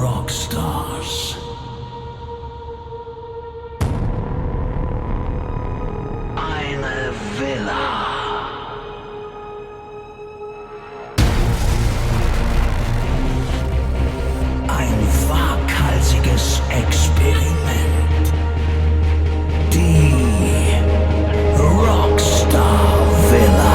Rockstars. Eine Villa. Ein waghalsiges Experiment. Die Rockstar Villa.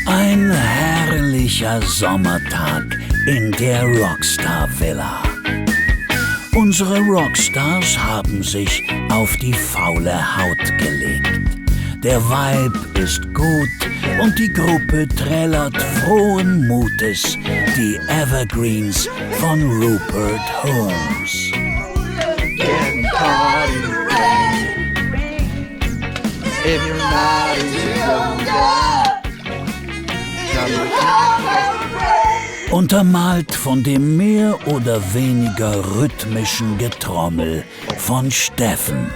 Ein herrlicher Sommertag in der Rockstar Villa. Unsere Rockstars haben sich auf die faule Haut gelegt. Der Vibe ist gut und die Gruppe trällert frohen Mutes die Evergreens von Rupert Holmes. Getting party everybody's Untermalt von dem mehr oder weniger rhythmischen Getrommel von Steffen.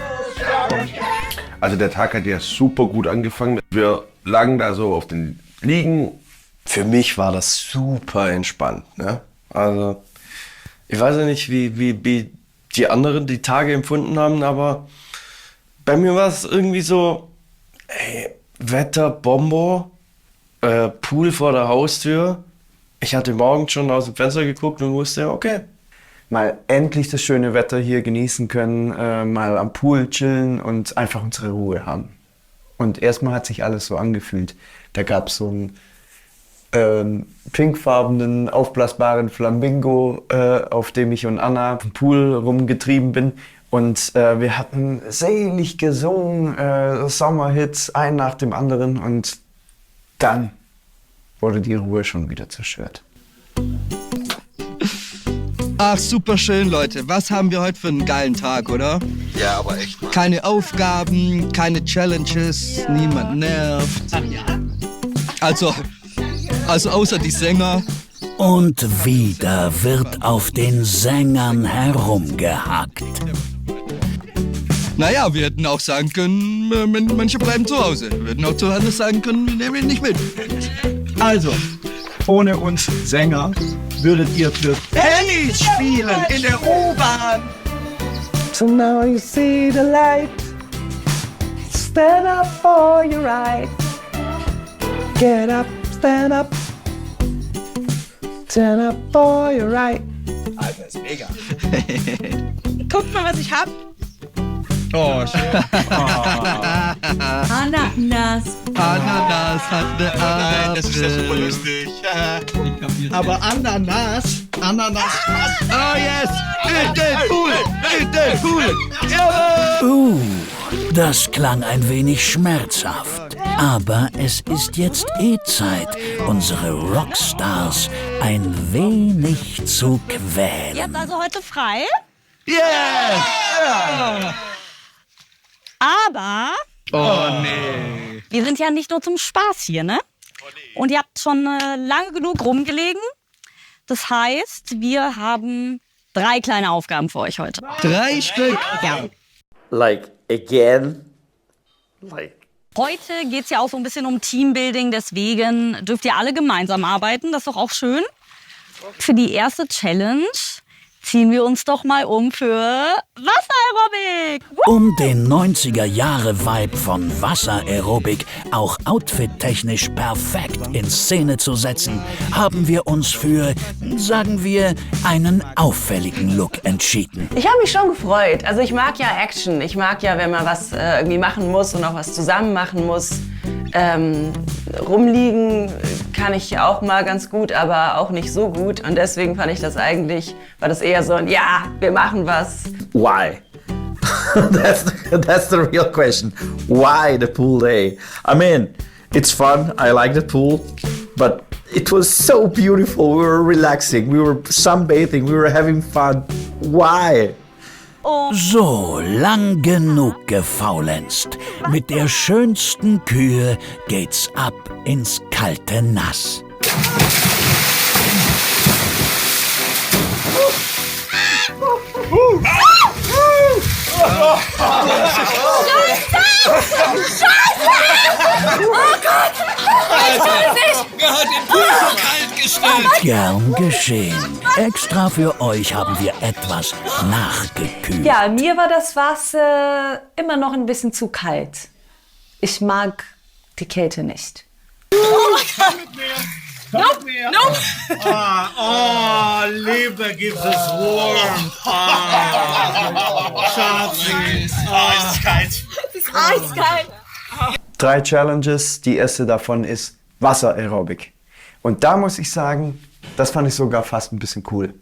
Also der Tag hat ja super gut angefangen. Wir lagen da so auf den Liegen. Für mich war das super entspannt. Ne? Also ich weiß ja nicht, wie die anderen die Tage empfunden haben, aber bei mir war es irgendwie so, ey, Wetter, Bombo, Pool vor der Haustür. Ich hatte morgens schon aus dem Fenster geguckt und wusste, okay. Mal endlich das schöne Wetter hier genießen können, mal am Pool chillen und einfach unsere Ruhe haben. Und erstmal hat sich alles so angefühlt. Da gab es so einen pinkfarbenen, aufblasbaren Flamingo, auf dem ich und Anna im Pool rumgetrieben bin. Und wir hatten selig gesungen, Sommerhits, einen nach dem anderen. Und dann wurde die Ruhe schon wieder zerstört. Ach, super schön, Leute. Was haben wir heute für einen geilen Tag, oder? Ja, aber echt, Mann. Keine Aufgaben, keine Challenges, niemand nervt. Also außer die Sänger. Und wieder wird auf den Sängern herumgehackt. Naja, wir hätten auch sagen können, manche bleiben zu Hause. Wir hätten auch zu anders sagen können, wir nehmen ihn nicht mit. Also, ohne uns Sänger würdet ihr für Tennis spielen in der U-Bahn. So now you see the light. Stand up for your right. Get up, stand up. Stand up for your right. Alter, ist mega. Guckt mal, was ich hab. Oh, schön. Ananas. Ananas hat eine Nein, das ist ja super Apfel. lustig. Aber Ananas. Oh yes! In den Pool! Das klang ein wenig schmerzhaft. Aber es ist jetzt Zeit, unsere Rockstars ein wenig zu Ihr quälen. habt also heute frei. Yes! Aber Oh nee. wir sind ja nicht nur zum Spaß hier, ne? Und ihr habt schon lange genug rumgelegen. Das heißt, wir haben 3 kleine Aufgaben für euch heute. 3 Stück. Ja. Like, again? Like, Heute geht's ja auch so ein bisschen um Teambuilding, deswegen dürft ihr alle gemeinsam arbeiten. Das ist doch auch schön. Für die erste Challenge ziehen wir uns doch mal um für Wasseraerobik. Um den 90er-Jahre-Vibe von Wasseraerobik auch outfit-technisch perfekt in Szene zu setzen, haben wir uns für, sagen wir, einen auffälligen Look entschieden. Ich habe mich schon gefreut. Also ich mag ja Action. Ich mag ja, wenn man was irgendwie machen muss und auch was zusammen machen muss. Rumliegen kann ich auch mal ganz gut, aber auch nicht so gut. Und deswegen fand ich das eigentlich, war das eher so ein, ja, wir machen was. why? that's the real question. Why the pool day? I mean, it's fun. I like the pool, but it was so beautiful. We were relaxing. We were sunbathing. We were having fun. Why? So, lang genug gefaulenzt. Mit der schönsten Kühe geht's ab ins kalte Nass. Gern geschehen. Extra für euch haben wir etwas nachgekühlt. Ja, mir war das Wasser immer noch ein bisschen zu kalt. Ich mag die Kälte nicht. Liebe gibt es warm. Schatzi. Eiskalt. 3 Challenges. Die erste davon ist Wasser-Aerobic. Und da muss ich sagen, das fand ich sogar fast ein bisschen cool.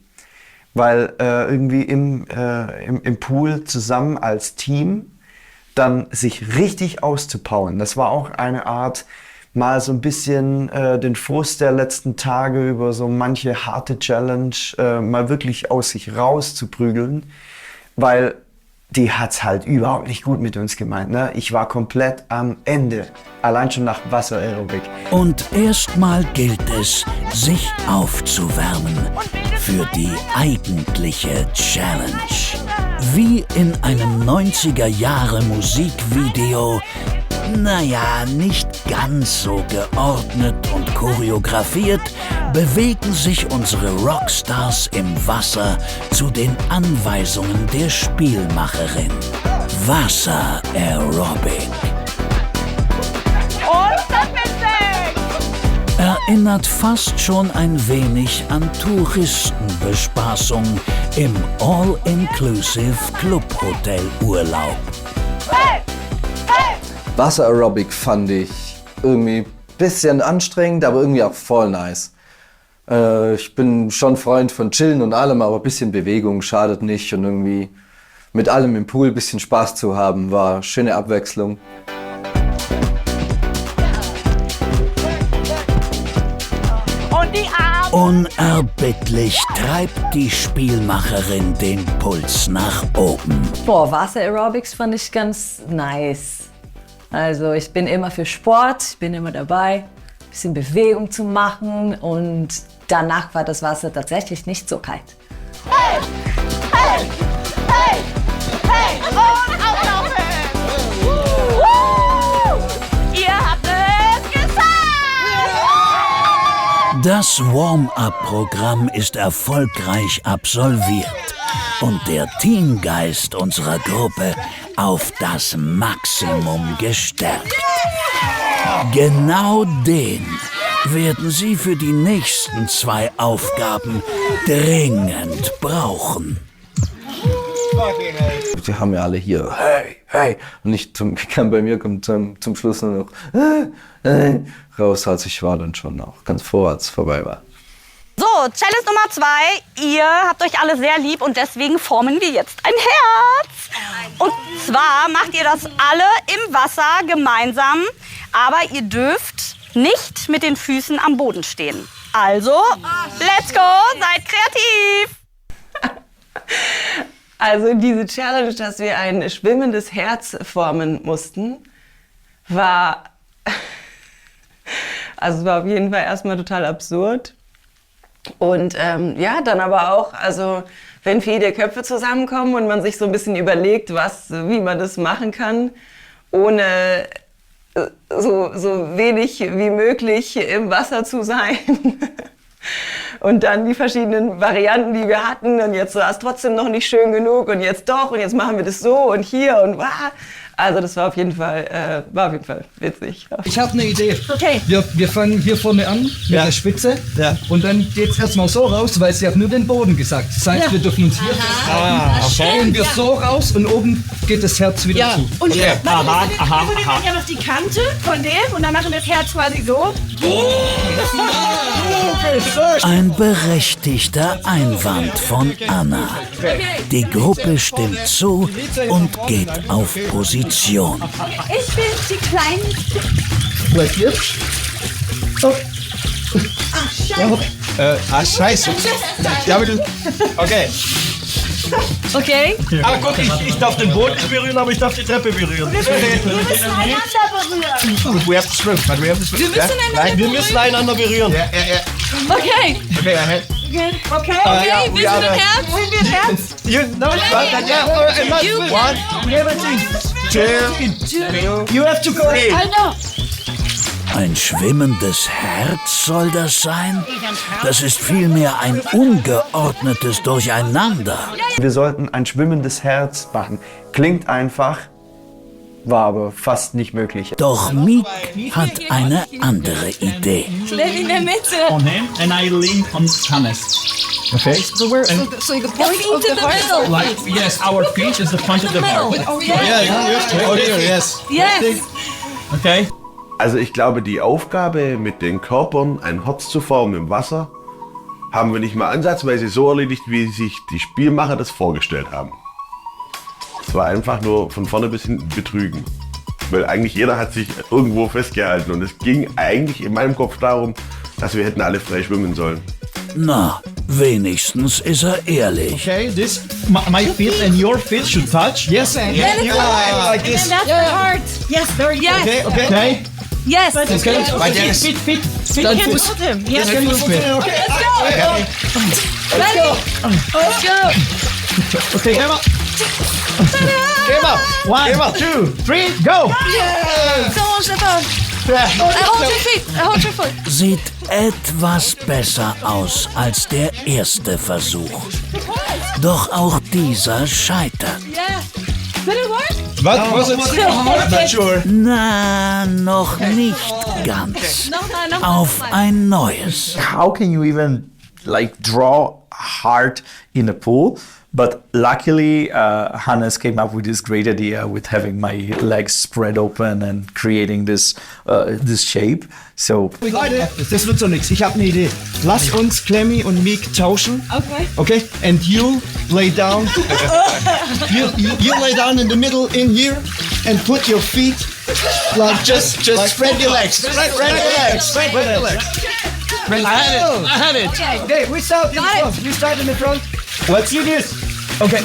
Weil irgendwie im Pool zusammen als Team dann sich richtig auszupowern. Das war auch eine Art, mal so ein bisschen den Frust der letzten Tage über so manche harte Challenge mal wirklich aus sich rauszuprügeln. Weil die hat's halt überhaupt nicht gut mit uns gemeint. Ne? Ich war komplett am Ende, allein schon nach Wasser-Aerobic. Und erstmal gilt es, sich aufzuwärmen für die eigentliche Challenge. Wie in einem 90er-Jahre-Musikvideo, naja, nicht ganz so geordnet und choreografiert, bewegen sich unsere Rockstars im Wasser zu den Anweisungen der Spielmacherin. Wasser-Aerobic. Erinnert fast schon ein wenig an Touristenbespaßung im All-Inclusive Clubhotel-Urlaub. Wasser-Aerobic fand ich irgendwie ein bisschen anstrengend, aber irgendwie auch voll nice. Ich bin schon Freund von Chillen und allem, aber ein bisschen Bewegung schadet nicht. Und irgendwie mit allem im Pool ein bisschen Spaß zu haben, war schöne Abwechslung. Unerbittlich treibt die Spielmacherin den Puls nach oben. Boah, Wasser-Aerobics fand ich ganz nice. Also ich bin immer für Sport, ich bin immer dabei, ein bisschen Bewegung zu machen und danach war das Wasser tatsächlich nicht so kalt. Hey! Hey! Hey! Hey! Und auflaufen! Ihr habt es geschafft! Das Warm-up-Programm ist erfolgreich absolviert und der Teamgeist unserer Gruppe auf das Maximum gestärkt. Genau den werden sie für die nächsten 2 Aufgaben dringend brauchen. Die haben ja alle hier, hey, hey. Und bei mir kommt zum Schluss nur noch raus, als ich war dann schon auch ganz froh, als es vorbei war. So, Challenge Nummer 2. Ihr habt euch alle sehr lieb und deswegen formen wir jetzt ein Herz. Und zwar macht ihr das alle im Wasser gemeinsam, aber ihr dürft nicht mit den Füßen am Boden stehen. Also, let's go, seid kreativ. Also diese Challenge, dass wir ein schwimmendes Herz formen mussten, war auf jeden Fall erstmal total absurd. Und ja, dann aber auch, also wenn viele Köpfe zusammenkommen und man sich so ein bisschen überlegt, wie man das machen kann, ohne so wenig wie möglich im Wasser zu sein. Und dann die verschiedenen Varianten, die wir hatten. Und jetzt war es trotzdem noch nicht schön genug. Und jetzt doch. Und jetzt machen wir das so und hier und wow. Also das war auf jeden Fall witzig. Ich habe eine Idee. Okay. Wir fangen hier vorne an mit der Spitze. Ja. Und dann geht's erstmal so raus, weil sie hat nur den Boden gesagt. Das heißt, wir dürfen uns hier festhalten. Und wir so raus und oben geht das Herz wieder zu. Und wir machen einfach die Kante von dem und dann machen wir das Herz quasi so. Ein berechtigter Einwand von Anna. Die Gruppe stimmt zu und geht auf Position. Ich bin die kleinste. Bleib hier. So. Ach, scheiße. Scheiße. Ja, aber du. Okay. Okay? Ah, guck, ich darf den Boden nicht berühren, aber ich darf die Treppe berühren. Wir müssen einander berühren. We have to swim, but we have to swim. Wir müssen einander berühren. Okay. Okay, ahead. Okay. Okay, wir sind ein Herz. Wollen wir Herz? You, no, one, two, you have to go. I know. Ein schwimmendes Herz soll das sein? Das ist vielmehr ein ungeordnetes Durcheinander. Wir sollten ein schwimmendes Herz machen. Klingt einfach, war aber fast nicht möglich. Doch Miek hat eine andere Idee. Clem in der Mitte. On him and I lean on Hannes. Okay? So you're pointing to the middle. Like, yes, our feet is the front of the bar. Oh, yeah. Yes. Yes. Okay? Also ich glaube, die Aufgabe mit den Körpern, ein Herz zu formen im Wasser, haben wir nicht mal ansatzweise so erledigt, wie sich die Spielmacher das vorgestellt haben. Es war einfach nur von vorne bis hinten betrügen. Weil eigentlich jeder hat sich irgendwo festgehalten und es ging eigentlich in meinem Kopf darum, dass wir hätten alle frei schwimmen sollen. Na, wenigstens ist er ehrlich. Okay, this, my feet and your feet should touch. Yes, and like this. And that's the heart. Yes, very good. Okay, okay. Yes. Okay, feet. We can't hold him. Yes, Okay. Let's go. Let's go. Okay, Emma. Emma, 1, 2, 3, go! Come on, Stefan. I hold your feet. I hold your foot. Sieht etwas besser aus als der erste Versuch. Doch auch dieser scheitert. Yeah. Did it work? What was it? I'm not sure. Na, noch nicht ganz. Auf ein neues. How can you even like draw hard in a pool? But luckily, Hannes came up with this great idea with having my legs spread open and creating this shape. So Leute, das wird so nix. Ich habe eine Idee. Lass uns Clemmy und Miek tauschen. Okay. Okay? And you lay down. you lay down in the middle in here and put your feet like just spread your legs. Spread your legs. Spread your legs. I had it. Okay, we start in front. You start in the front. Let's do this. Okay.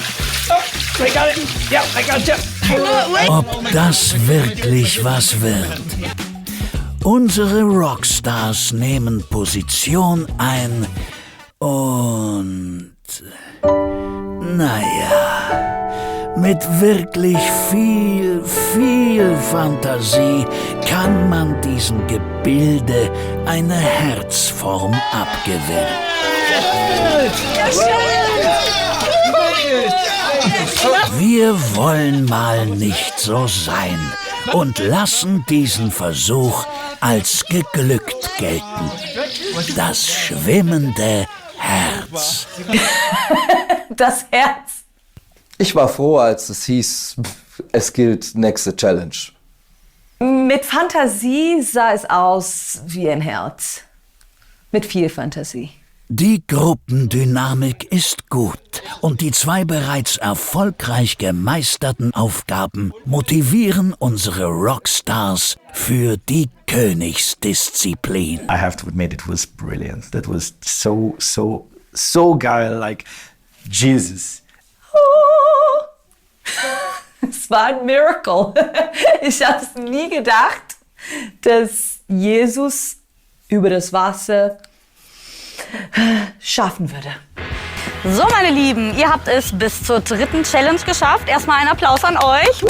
Oh, I got it. Yeah, I got it. Ob das wirklich was wird? Unsere Rockstars nehmen Position ein und naja, mit wirklich viel Fantasie kann man diesem Gebilde eine Herzform abgewinnen. Wir wollen mal nicht so sein und lassen diesen Versuch als geglückt gelten. Das schwimmende Herz. Das Herz. Ich war froh, als es hieß, es gilt nächste Challenge. Mit Fantasie sah es aus wie ein Herz. Mit viel Fantasie. Die Gruppendynamik ist gut und die 2 bereits erfolgreich gemeisterten Aufgaben motivieren unsere Rockstars für die Königsdisziplin. I have to admit, it was brilliant. That was so geil, like Jesus. Es war ein Miracle. Ich habe es nie gedacht, dass Jesus über das Wasser schaffen würde. So, meine Lieben, ihr habt es bis zur 3. Challenge geschafft. Erstmal einen Applaus an euch.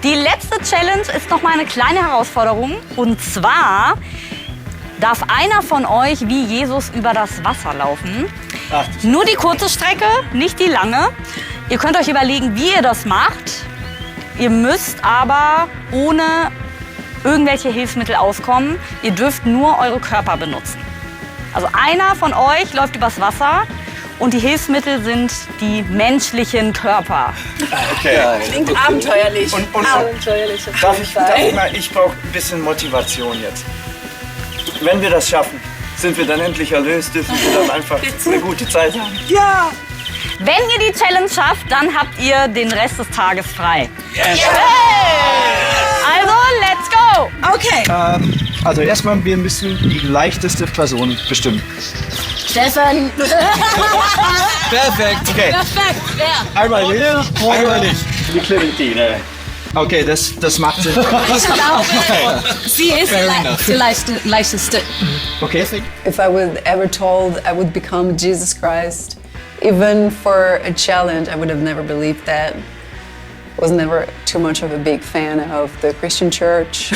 Die letzte Challenge ist noch mal eine kleine Herausforderung. Und zwar darf einer von euch wie Jesus über das Wasser laufen. Nur die kurze Strecke, nicht die lange. Ihr könnt euch überlegen, wie ihr das macht. Ihr müsst aber ohne irgendwelche Hilfsmittel auskommen. Ihr dürft nur eure Körper benutzen. Also einer von euch läuft übers Wasser und die Hilfsmittel sind die menschlichen Körper. Okay. Klingt abenteuerlich. Abenteuerlich. Darf ich mal, ich brauche ein bisschen Motivation jetzt. Wenn wir das schaffen, sind wir dann endlich erlöst, dürfen wir dann einfach eine gute Zeit haben. Ja. Wenn ihr die Challenge schafft, dann habt ihr den Rest des Tages frei. Yes. Also, let's go! Oh, okay. Also erstmal, wir müssen die leichteste Person bestimmen. Stefan. Perfekt. Okay. Perfekt, ja. Einmal nicht. Die Clementine. Okay, das macht Sinn. Sie ist die leichteste. Okay. If I was ever told I would become Jesus Christ, even for a challenge, I would have never believed that. Was never too much of a big fan of the Christian church.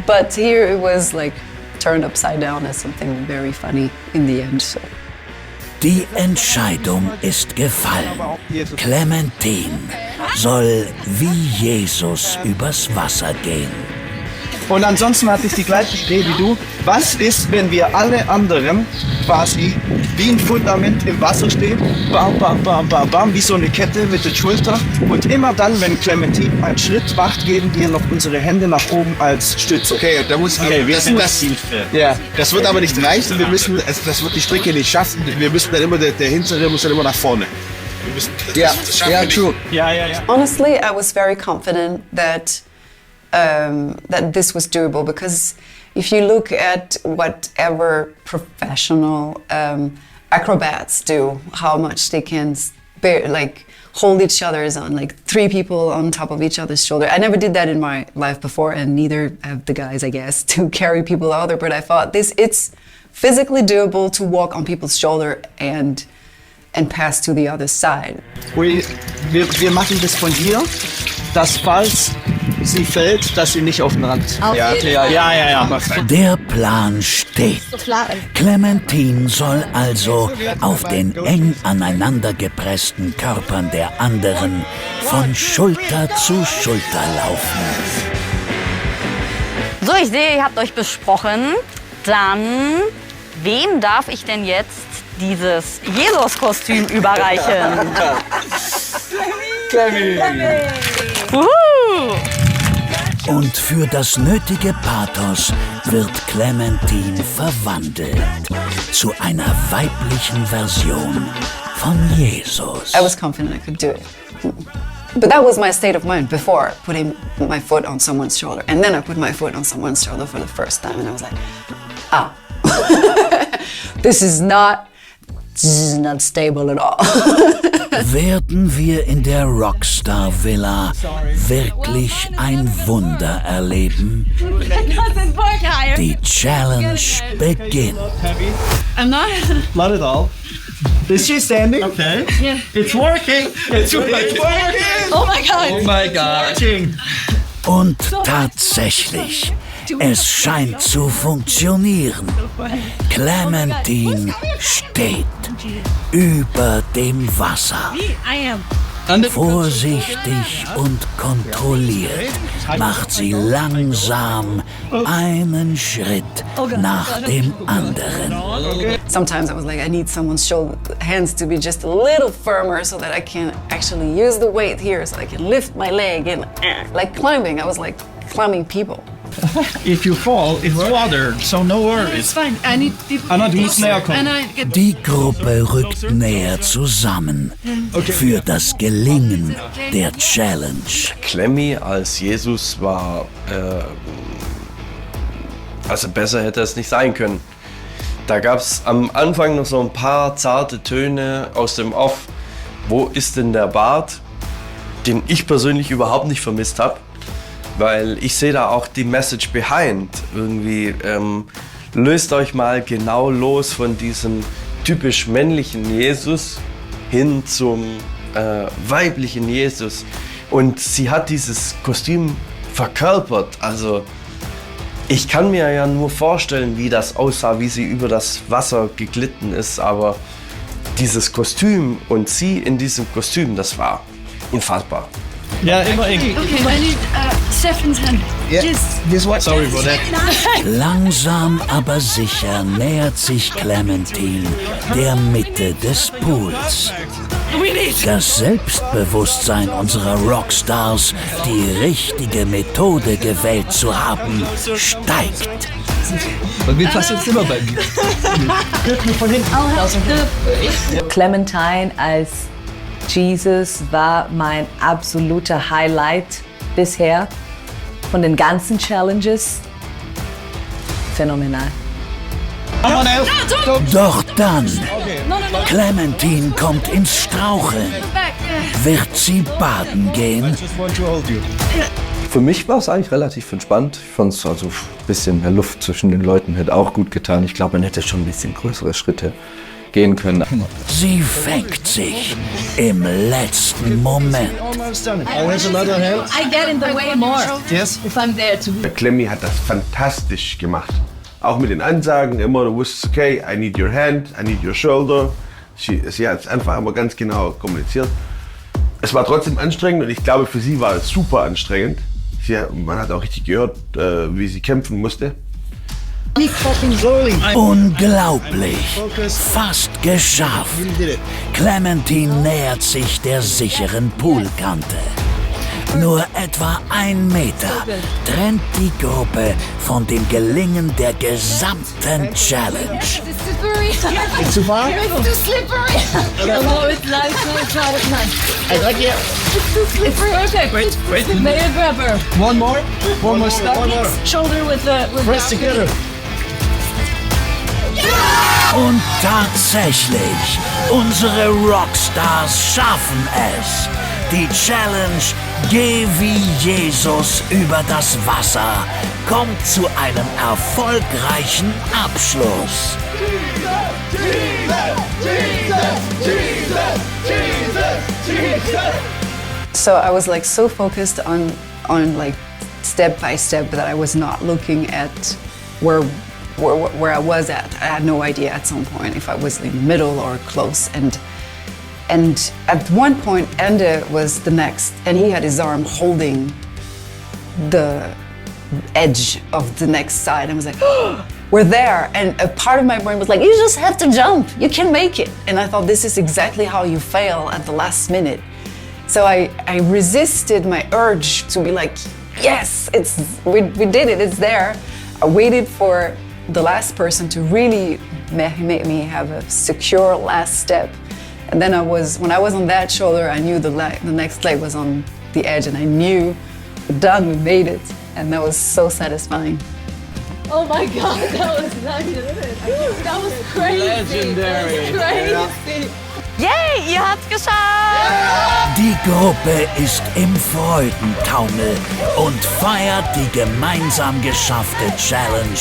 But here it was like turned upside down as something very funny in the end. So. Die Entscheidung ist gefallen. Clementine soll wie Jesus übers Wasser gehen. Und ansonsten hatte ich die gleiche Idee wie du. Was ist, wenn wir alle anderen quasi wie ein Fundament im Wasser stehen, bam, bam, bam, bam, bam, wie so eine Kette mit der Schulter. Und immer dann, wenn Clementine einen Schritt macht, geben wir noch unsere Hände nach oben als Stütze. Okay, da muss das wird aber nicht reichen. Wir müssen, das wird die Strecke nicht schaffen. Wir müssen dann immer, der hintere muss dann immer nach vorne. True. Honestly, I was very confident that that this was doable, because if you look at whatever professional acrobats do, how much they can hold each other's on, like 3 people on top of each other's shoulder. I never did that in my life before, and neither have the guys, I guess, to carry people out there. But I thought it's physically doable to walk on people's shoulder and pass to the other side. Wir machen das von hier, dass falls sie fällt, dass sie nicht auf den Rand. Ja. Der Plan steht. Clementine soll also auf den eng aneinander gepressten Körpern der anderen von Schulter zu Schulter laufen. So, ich sehe, ihr habt euch besprochen. Dann, wem darf ich denn jetzt dieses Jesus-Kostüm überreichen? Und für das nötige Pathos wird Clementine verwandelt zu einer weiblichen Version von Jesus. I was confident I could do it. But that was my state of mind before putting my foot on someone's shoulder. And then I put my foot on someone's shoulder for the first time, and I was like, this is not stable at all. Werden wir in der Rockstar Villa wirklich ein Wunder erleben? Die Challenge beginnt. I'm not. Not at all. Is she standing? Okay. Yeah. It's working. It's working. Oh my God. Oh my God. Und tatsächlich, es scheint zu funktionieren. Clementine steht über dem Wasser. I am. Vorsichtig und kontrolliert macht sie langsam einen Schritt nach dem anderen. Sometimes I was like, I need someone's hands to be just a little firmer so that I can actually use the weight here, so I can lift my leg and like climbing. I was like climbing people. If you fall, it's water, so no worries. It's fine. I need people. Anna, du musst näher kommen. And I get Die Gruppe rückt näher zusammen für das Gelingen der Challenge. Clemmy als Jesus war, also besser hätte es nicht sein können. Da gab es am Anfang noch so ein paar zarte Töne aus dem Off. Wo ist denn der Bart, den ich persönlich überhaupt nicht vermisst habe? Weil ich sehe da auch die Message behind. Irgendwie löst euch mal genau los von diesem typisch männlichen Jesus hin zum weiblichen Jesus. Und sie hat dieses Kostüm verkörpert. Also ich kann mir ja nur vorstellen, wie das aussah, wie sie über das Wasser geglitten ist. Aber dieses Kostüm und sie in diesem Kostüm, das war unfassbar. Ja, immer eng. Okay, I need Stefan's hand. This what? Sorry about that. Langsam aber sicher nähert sich Clementine der Mitte des Pools. Das Selbstbewusstsein unserer Rockstars, die richtige Methode gewählt zu haben, steigt. Und wir passen jetzt immer bei mir. Von hinten. Clementine als Jesus war mein absoluter Highlight bisher. von den ganzen Challenges phänomenal. Doch dann, Clementine kommt ins Straucheln. Wird sie baden gehen? Für mich war es eigentlich relativ entspannt. Ich fand es also ein bisschen mehr Luft zwischen den Leuten hätte auch gut getan. Ich glaube, man hätte schon ein bisschen größere Schritte gehen können. Sie fängt sich im letzten Moment. I get in the way more. Yes. If I'm there to Der Clemmy hat das fantastisch gemacht. Auch mit den Ansagen immer, du wusstest, okay, I need your hand, I need your shoulder. Sie hat es einfach immer ganz genau kommuniziert. Es war trotzdem anstrengend und ich glaube, für sie war es super anstrengend. Man hat auch richtig gehört, wie sie kämpfen musste. Unglaublich. Fast geschafft. Clementine nähert sich der sicheren Poolkante. Nur etwa 1 Meter trennt die Gruppe von dem Gelingen der gesamten Challenge. It's too far? It's too slippery. No, it's nice. I like it. It's perfect. Wait. Very grabber. One more step. Shoulder with the Press together. Und tatsächlich, unsere Rockstars schaffen es. Die Challenge Geh wie Jesus über das Wasser kommt zu einem erfolgreichen Abschluss. So I was like so focused on like step by step that I was not looking at where I was at. I had no idea at some point if I was in the middle or close. And at one point, Ende was the next, and he had his arm holding the edge of the next side. I was like, oh, we're there. And a part of my brain was like, you just have to jump. You can make it. And I thought, this is exactly how you fail at the last minute. So I resisted my urge to be like, yes, we did it, it's there. I waited for the last person to really make me have a secure last step. And then when I was on that shoulder, I knew the next leg was on the edge, and I knew, we're done, we made it. And that was so satisfying. Oh my God, that was crazy. Legendary. That was crazy. Yay, ihr habt's geschafft! Die Gruppe ist im Freudentaumel und feiert die gemeinsam geschaffte Challenge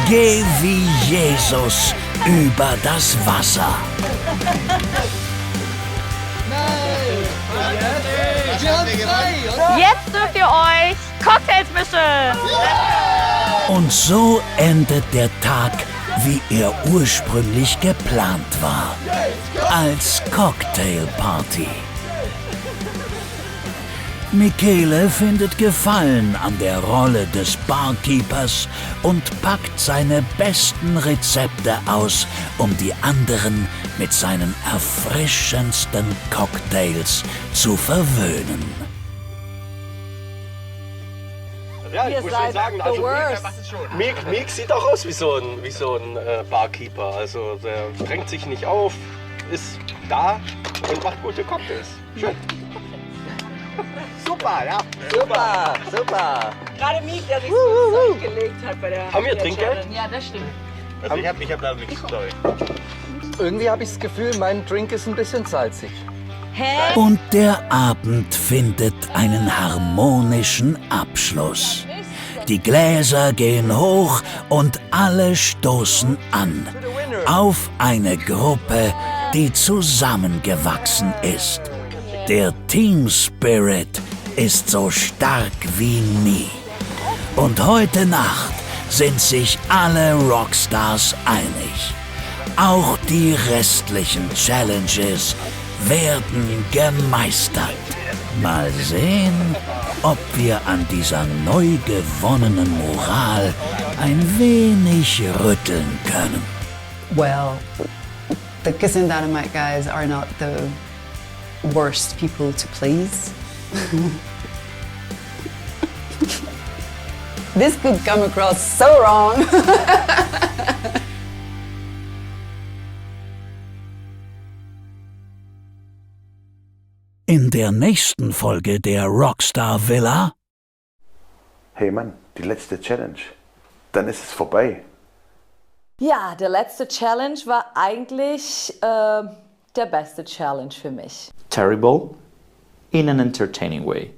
Geh wie Jesus über das Wasser. Jetzt dürft ihr euch Cocktails mischen! Und so endet der Tag, wie er ursprünglich geplant war. Als Cocktailparty. Michele findet Gefallen an der Rolle des Barkeepers und packt seine besten Rezepte aus, um die anderen mit seinen erfrischendsten Cocktails zu verwöhnen. Ja, ich muss schon sagen, also Mick sieht auch aus wie so ein Barkeeper. Also der drängt sich nicht auf, ist da und macht gute Cocktails. Schön. Super, ja. Super. Gerade Mick, der sich so gelegt hat bei der. Haben wir Trinkgeld? Ja, das stimmt. Also ich hab da nichts, sorry. Irgendwie habe ich das Gefühl, mein Drink ist ein bisschen salzig. Und der Abend findet einen harmonischen Abschluss. Die Gläser gehen hoch und alle stoßen an auf eine Gruppe, die zusammengewachsen ist. Der Team Spirit ist so stark wie nie. Und heute Nacht sind sich alle Rockstars einig. Auch die restlichen Challenges werden gemeistert. Mal sehen, ob wir an dieser neu gewonnenen Moral ein wenig rütteln können. Well, the Kissing Dynamite guys are not the worst people to please. This could come across so wrong. In der nächsten Folge der Rockstar Villa hey Mann, die letzte Challenge, dann ist es vorbei. Ja, der letzte Challenge war eigentlich der beste Challenge für mich. Terrible in an entertaining way.